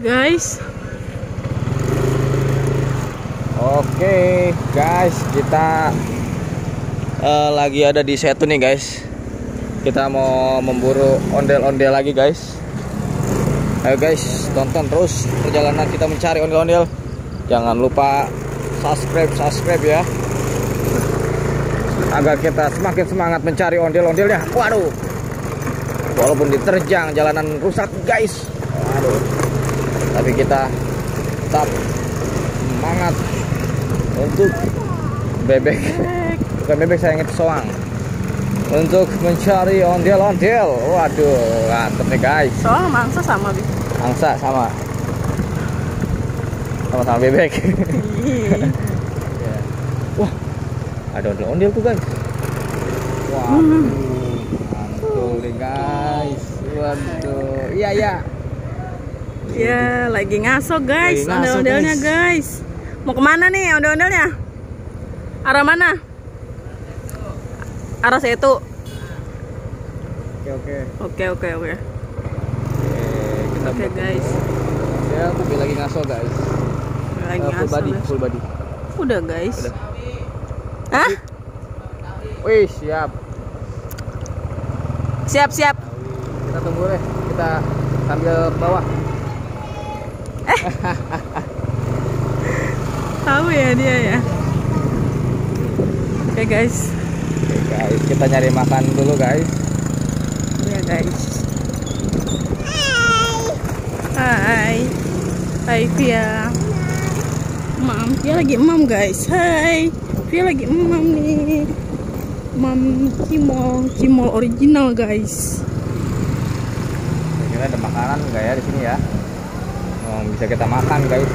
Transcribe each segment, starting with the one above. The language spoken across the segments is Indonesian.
Guys. Oke guys, kita lagi ada di Setu nih guys. Kita mau memburu ondel-ondel lagi guys. Ayo guys, tonton terus perjalanan kita mencari ondel-ondel. Jangan lupa subscribe ya, agar kita semakin semangat mencari ondel-ondelnya. Waduh, walaupun diterjang jalanan rusak guys, waduh, tapi kita tetap semangat untuk bukan bebek sayang, itu soang, untuk mencari ondel-ondel. Waduh, mantep nih guys. Soang mangsa sama Bi. Angsa sama bebek. Ya. Wah, ada ondel-ondel tuh guys. Waduh, mantul nih guys. Waduh, iya. Ya, lagi ngaso guys, Lagi ngaso, ondel-ondelnya guys. Mau kemana nih ondel-ondelnya? Arah mana? Arah Setu. Oke. Oke guys. Ya, tapi lagi ngaso guys. Lagi ngaso. Full body. Udah guys. Udah. Hah? Wih, siap. Siap. Kita tunggu deh. Kita sambil ke bawah. Tahu ya dia ya. Oke guys. Oke guys, kita nyari makan dulu guys. Ya guys. Hai Via. Via lagi emam guys. Hai. Via lagi emam nih. Emam cimol original guys. Kira ada makanan enggak ya di sini ya? Oh, bisa kita makan guys.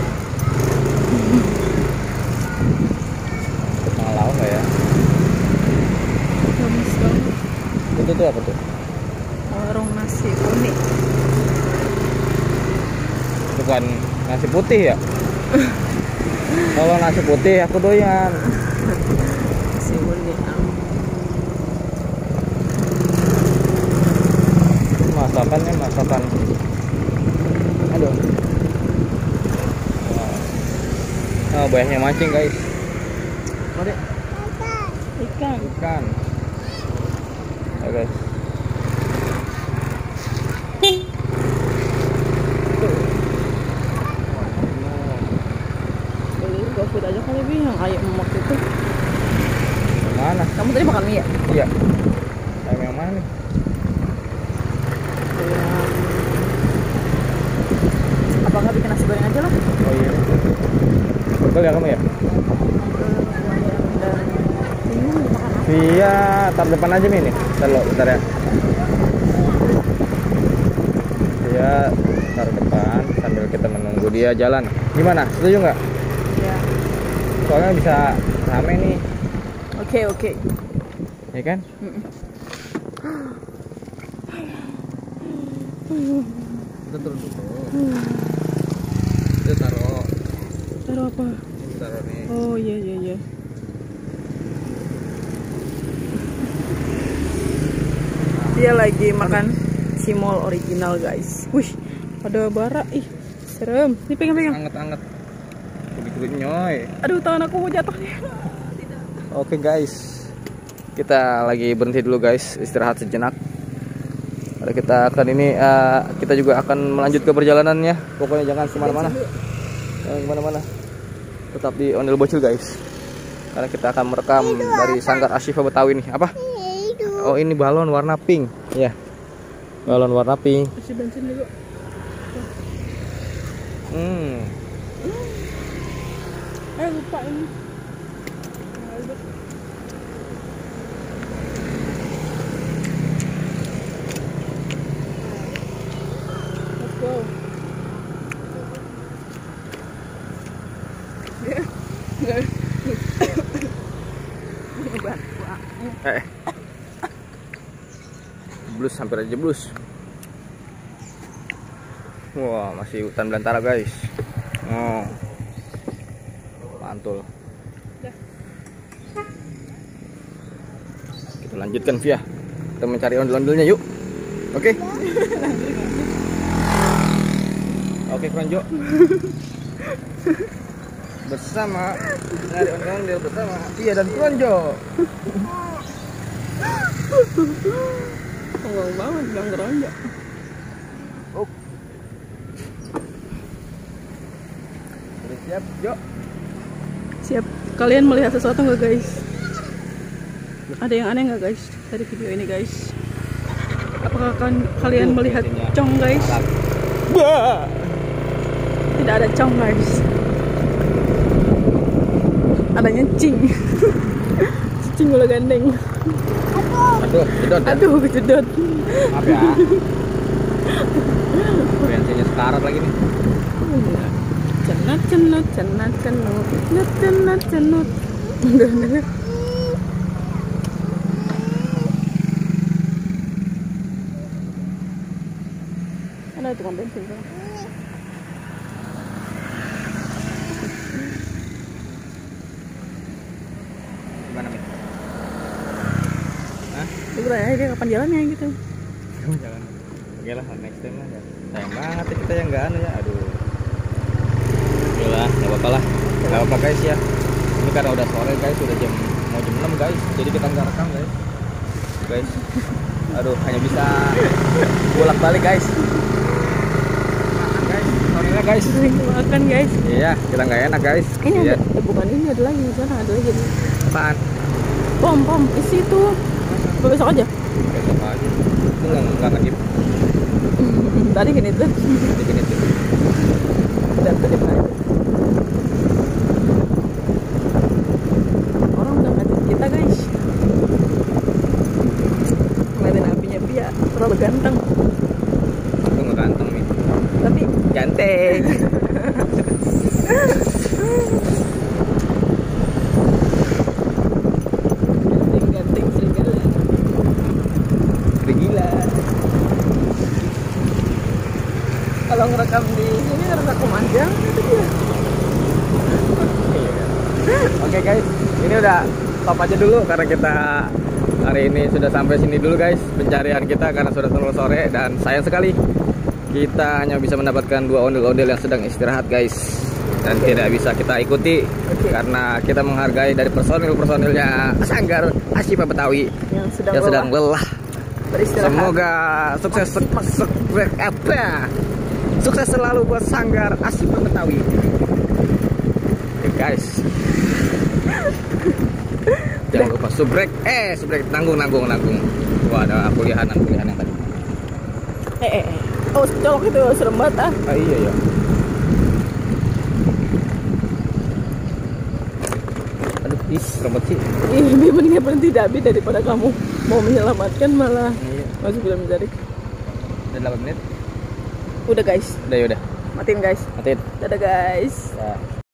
Tengah laut enggak ya? Bagus banget. Itu tuh apa tuh? Warung nasi unik. Bukan nasi putih ya? Kalau nasi putih aku doyan. Nasi unik. Masakan. Aduh. Oh, banyaknya mancing guys. Mari. Ikan. Ya guys. GoFood aja kali Bi, yang ayam emak itu. Mana? Kamu tadi makan mie ya? Iya. Ayam yang mana nih? Apa nggak bikin nasi goreng aja lah? Oh iya. Betul ya kamu ya? Iya, tar depan aja nih. Bentar ya. Iya, tar depan sambil kita menunggu dia jalan. Gimana? Setuju nggak? Iya. Soalnya bisa rame nih. Oke. Ya kan? Kita turun dulu. Kita taruh Taruh apa? nih. Oh iya. Dia lagi makan cimol original guys. Wih, ada bara. Ih, serem. Ini pegang. Anget. Begitu nyoy. Aduh, tangan aku mau jatuh nih. Oke guys, kita lagi berhenti dulu guys, istirahat sejenak. Ada kita akan kita juga akan melanjut ke perjalanannya. Pokoknya jangan kemana-mana. Tetap di Ondel Bocil guys. Karena kita akan merekam dari Sanggar Ashifa Betawi nih. Apa? Oh, ini balon warna pink. Ya. Balon warna pink. Isi bensin dulu. Lupa ini. Let's go. Jeblus, hampir aja jeblus. Wah, masih hutan belantara guys. Oh, mantul. Kita lanjutkan via. Kita mencari ondel-ondelnya yuk. Oke. Oke, Kronjo. Bersama dari ondel-ondel bersama Pia dan Kronjo. Ngomong banget bilang Kronjo. Udah siap, Jo? Siap. Kalian melihat sesuatu nggak guys? Ada yang aneh nggak guys dari video ini guys? Apakah kalian melihat cong guys? Tidak ada cong guys. Adanya cing. Cing bola gandeng. Aduh, jedot ya? Aduh, kejedot. Maaf ya. Bensinnya sekarat lagi nih. Cenut, cenut, cenut, cenut, cenut, cenut, cenut. Udah. Ada tukang bensin tuh. Gimana, Mit? Hah? Lu tanya dia kapan jalannya gitu. Jalan. Oke lah, next time lah ya. Sayang banget ya kita yang nggak anu ya. Aduh. Udah, nggak apa-apa lah. Nggak apa-apa guys ya. Ini karena udah sore guys, udah mau jam 6 guys. Jadi kita nggak rekam guys. Guys. Aduh, hanya bisa bolak-balik guys. Makan guys, sorenya guys. Sering makan guys. Iya, kita nggak enak guys. Ini Iya. ada, bukan ini ada lagi di sana ada lagi. Apaan? Pom isi itu. Besok aja. Besok aja. Itu nggak ngedip. Tadi gini tuh. Bikin itu. Dan tadi mana? Orang udah ngajak kita guys. Ngeliatin apinya Pia terlalu ganteng. Aku nggak ganteng nih. Tapi Ganteng. ganteng serigala. Gila. Kalau ngerekam di sini karena pemanjang itu dia. Oke guys, ini udah stop aja dulu karena kita hari ini sudah sampai sini dulu guys pencarian kita karena sudah terlalu sore dan sayang sekali kita hanya bisa mendapatkan 2 ondel-ondel yang sedang istirahat guys dan tidak bisa kita ikuti karena kita menghargai dari personil-personilnya Sanggar Asyifa Betawi Yang sedang lelah. beristirahat. Semoga sukses selalu buat Sanggar Asyifa Betawi. Oke guys. Jangan lupa subrek nanggung. Wah, ada kuliahan yang tadi. Oh, colok itu serem banget ah. Ah iya ya. Aduh, robot sih. Ih, lebih mendingan berhenti Dabi daripada kamu mau menyelamatkan malah Iya. masuk dalam jarik. Udah 8 menit. Udah guys, Udah. matiin guys. Matiin. Dadah guys. Ya.